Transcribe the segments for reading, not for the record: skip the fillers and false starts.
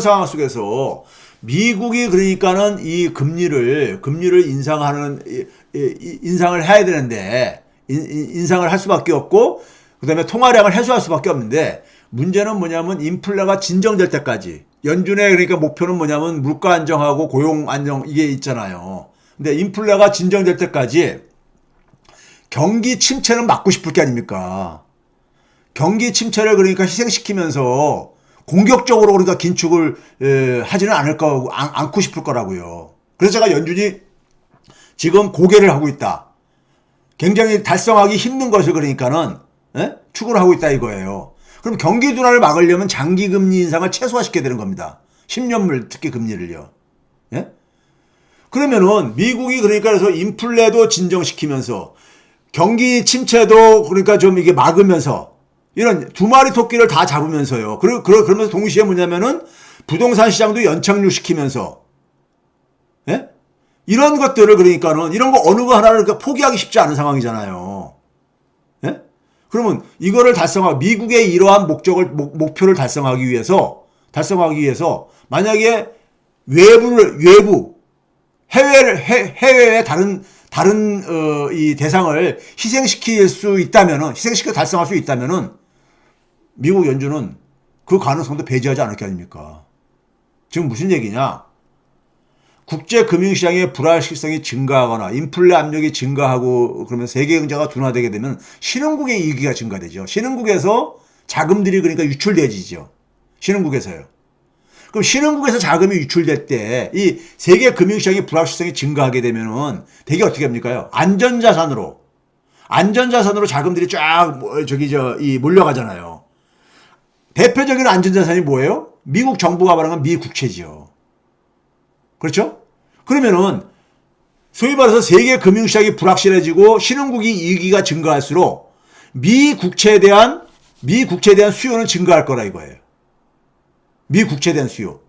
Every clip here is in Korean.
상황 속에서 미국이 그러니까는 이 금리를 인상을 해야 되는데 인상을 할 수밖에 없고 그다음에 통화량을 해소할 수밖에 없는데 문제는 뭐냐면 인플레가 진정될 때까지 연준의 그러니까 목표는 뭐냐면 물가 안정하고 고용 안정 이게 있잖아요. 근데 인플레가 진정될 때까지 경기 침체는 막고 싶을 게 아닙니까? 경기 침체를 그러니까 희생시키면서 공격적으로 우리가 긴축을 하지는 않고 싶을 거라고요. 그래서 제가 연준이 지금 고개를 하고 있다. 굉장히 달성하기 힘든 것을 그러니까는 추구를 하고 있다 이거예요. 그럼 경기 둔화를 막으려면 장기 금리 인상을 최소화시켜야 되는 겁니다. 10년물 특히 금리를요. 예? 그러면은 미국이 그래서 인플레도 진정시키면서 경기 침체도 그러니까 좀 이게 막으면서 이런 두 마리 토끼를 다 잡으면서요. 그러면서 동시에 뭐냐면은 부동산 시장도 연착륙시키면서, 예? 이런 것들을 그러니까는 이런 거 어느 거 하나를 포기하기 쉽지 않은 상황이잖아요. 예? 그러면 이거를 미국의 이러한 목표를 달성하기 위해서 만약에 해외의 다른 이 대상을 달성할 수 있다면은 미국 연준은 그 가능성도 배제하지 않을 게 아닙니까? 지금 무슨 얘기냐? 국제 금융시장의 불확실성이 증가하거나 인플레 압력이 증가하고 그러면 세계 경제가 둔화되게 되면 신흥국의 이익이 증가되죠. 신흥국에서 자금들이 그러니까 유출되지죠. 신흥국에서요. 그럼 신흥국에서 자금이 유출될 때 이 세계 금융시장의 불확실성이 증가하게 되면은 되게 어떻게 합니까? 안전자산으로 자금들이 쫙 몰려가잖아요. 대표적인 안전자산이 뭐예요? 미국 정부가 말하는 미국채지요. 그렇죠? 그러면은 소위 말해서 세계 금융시장이 불확실해지고 신흥국이 이익이 증가할수록 미국채에 대한 수요는 증가할 거라 이거예요. 미국채에 대한 수요.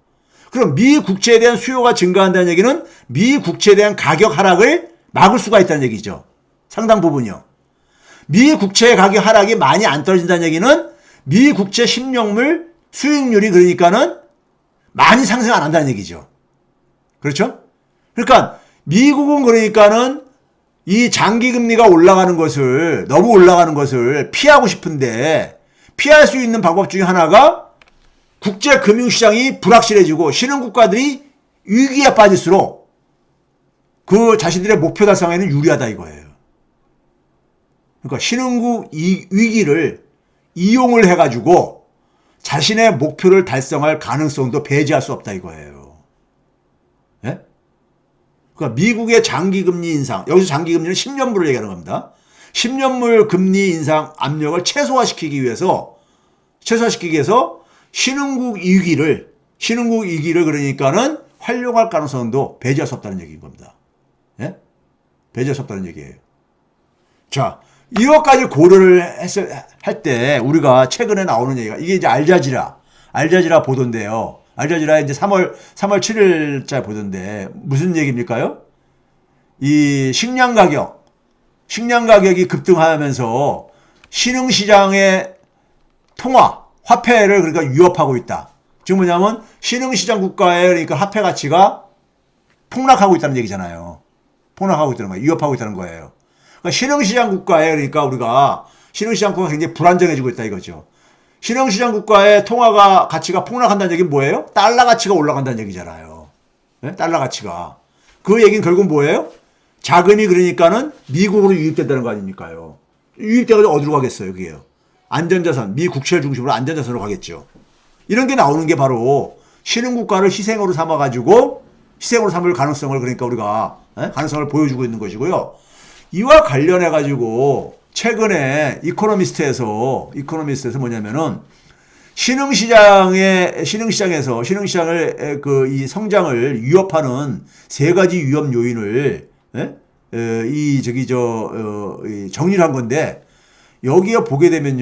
그럼 미국채에 대한 수요가 증가한다는 얘기는 미국채에 대한 가격 하락을 막을 수가 있다는 얘기죠. 상당 부분이요. 미국채 가격 하락이 많이 안 떨어진다는 얘기는 미국채 10년물 수익률이 그러니까는 많이 상승 안 한다는 얘기죠. 그렇죠? 그러니까 미국은 그러니까는 이 장기 금리가 너무 올라가는 것을 피하고 싶은데 피할 수 있는 방법 중에 하나가 국제 금융시장이 불확실해지고 신흥국가들이 위기에 빠질수록 그 자신들의 목표 달성에는 유리하다 이거예요. 그러니까 신흥국 위기를 이용을 해가지고 자신의 목표를 달성할 가능성도 배제할 수 없다 이거예요. 예? 그러니까 미국의 장기금리 인상, 여기서 장기금리는 10년물을 얘기하는 겁니다. 10년물 금리 인상 압력을 최소화시키기 위해서 신흥국 위기를 그러니까는 활용할 가능성도 배제할 수 없다는 얘기인 겁니다. 예? 배제할 수 없다는 얘기예요. 자, 이것까지 고려를 할 때 우리가 최근에 나오는 얘기가 이게 이제 알자지라 보도인데요. 알자지라 이제 3월 7일자 보도인데 무슨 얘기입니까요? 이 식량 가격이 급등하면서 신흥시장의 화폐를 그러니까 위협하고 있다. 즉 뭐냐면 신흥시장 국가의 그러니까 화폐 가치가 폭락하고 있다는 얘기잖아요. 폭락하고 있다는 거예요. 위협하고 있다는 거예요. 그러니까 신흥시장 국가에 그러니까 우리가 신흥시장 국가가 굉장히 불안정해지고 있다 이거죠. 신흥시장 국가의 통화가 가치가 폭락한다는 얘기는 뭐예요? 달러 가치가 올라간다는 얘기잖아요. 네? 달러 가치가. 그 얘기는 결국 뭐예요? 자금이 그러니까는 미국으로 유입된다는 거 아닙니까요? 유입돼가지고 어디로 가겠어요, 그게요? 안전자산, 미국채를 중심으로 안전자산으로 가겠죠. 이런 게 나오는 게 바로 신흥국가를 희생으로 삼을 가능성을 그러니까 우리가 가능성을 보여주고 있는 것이고요. 이와 관련해가지고 최근에 이코노미스트에서 뭐냐면은 신흥시장을 이 성장을 위협하는 세 가지 위험 요인을 정리를 한 건데 여기에 보게 되면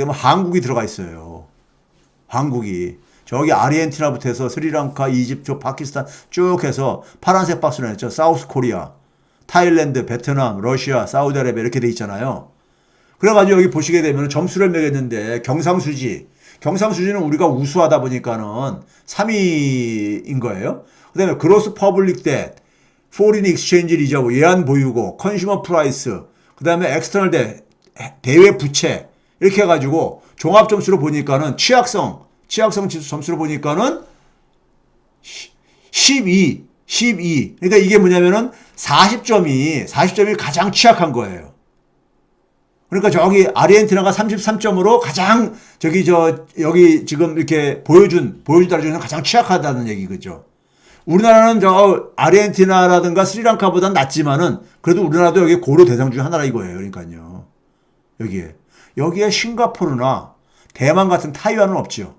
한국이 들어가 있어요. 한국이 저기 아르헨티나부터 해서 스리랑카, 이집트, 파키스탄 쭉 해서 파란색 박스로 했죠. 사우스 코리아, 타일랜드, 베트남, 러시아, 사우디아라비아 이렇게 돼 있잖아요. 그래가지고 여기 보시게 되면 점수를 매겼는데 경상수지 경상수지는 우리가 우수하다 보니까는 3위인 거예요. 그 다음에 그로스 퍼블릭 뎃, 포린 익스체인지 리저브, 예안 보유고, 컨슈머 프라이스, 그 다음에 엑스터널 뎃, 대외 부채, 이렇게 해가지고 종합 점수로 보니까는 취약성 지수 점수로 보니까는 12. 그러니까 이게 뭐냐면은 40점이 가장 취약한 거예요. 그러니까 저기 아르헨티나가 33점으로 가장 여기 지금 이렇게 보여준 나라 중에서 가장 취약하다는 얘기겠죠. 우리나라는 저 아르헨티나라든가 스리랑카보다는 낫지만은 그래도 우리나라도 여기 고려 대상 중 하나라 이거예요. 그러니까요. 여기에 싱가포르나 대만 같은 타이완은 없죠.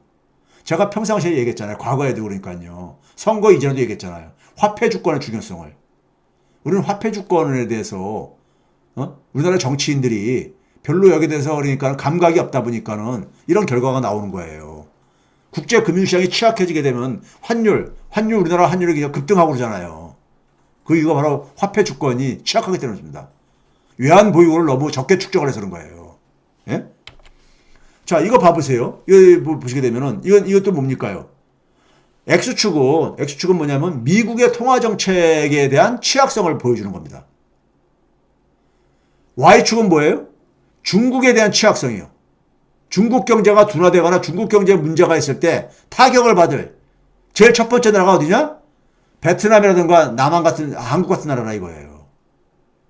제가 평상시에 얘기했잖아요. 과거에도 그러니까요. 선거 이전에도 얘기했잖아요. 화폐 주권의 중요성을. 우리는 화폐 주권에 대해서 우리나라 정치인들이 별로 여기에 대해서 그러니까 감각이 없다 보니까는 이런 결과가 나오는 거예요. 국제 금융시장이 취약해지게 되면 우리나라 환율이 그냥 급등하고 그러잖아요. 그 이유가 바로 화폐 주권이 취약하기 때문입니다. 외환 보유고를 너무 적게 축적을 해서 그런 거예요. 예? 자, 이거 봐보세요. 이거 보시게 되면은 이것도 뭡니까요? X축은 뭐냐면 미국의 통화정책에 대한 취약성을 보여주는 겁니다. Y축은 뭐예요? 중국에 대한 취약성이요. 중국 경제가 둔화되거나 중국 경제에 문제가 있을 때 타격을 받을 제일 첫 번째 나라가 어디냐? 베트남이라든가 남한 같은 한국 같은 나라라 이거예요.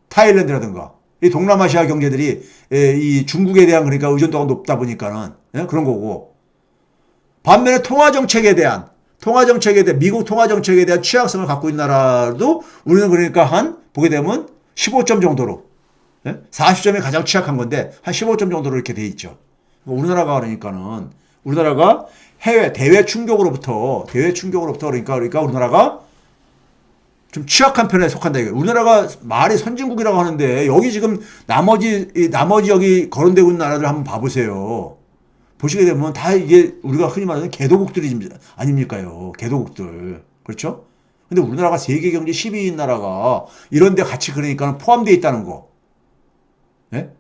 타일랜드라든가 이 동남아시아 경제들이 이 중국에 대한 그러니까 의존도가 높다 보니까는 그런 거고, 반면에 미국 통화 정책에 대한 취약성을 갖고 있는 나라도 우리는 그러니까 보게 되면 15점 정도로 40점이 가장 취약한 건데 한 15점 정도로 이렇게 돼 있죠. 우리나라가 대외 충격으로부터 그러니까 우리나라가 좀 취약한 편에 속한다 이거예요. 우리나라가 말이 선진국이라고 하는데 여기 지금 나머지 여기 거론되고 있는 나라들 한번 봐보세요. 보시게 되면 다 이게 우리가 흔히 말하는 개도국들이 아닙니까요? 개도국들. 그렇죠? 근데 우리나라가 세계 경제 10위인 나라가 이런 데 같이 그러니까 포함되어 있다는 거. 예?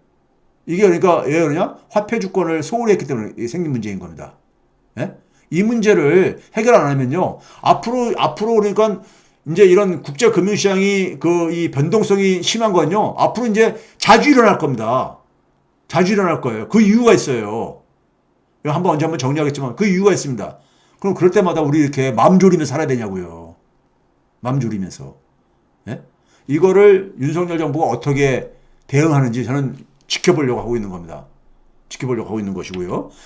이게 그러니까 왜 그러냐? 화폐 주권을 소홀히 했기 때문에 생긴 문제인 겁니다. 예? 이 문제를 해결 안 하면요. 앞으로 그러니까 이제 이런 국제 금융시장이 이 변동성이 심한 건요. 앞으로 이제 자주 일어날 겁니다. 자주 일어날 거예요. 그 이유가 있어요. 언제 한번 정리하겠지만 그 이유가 있습니다. 그럼 그럴 때마다 우리 이렇게 마음 졸이면서 살아야 되냐고요. 마음 졸이면서. 예? 이거를 윤석열 정부가 어떻게 대응하는지 저는 지켜보려고 하고 있는 겁니다. 지켜보려고 하고 있는 것이고요.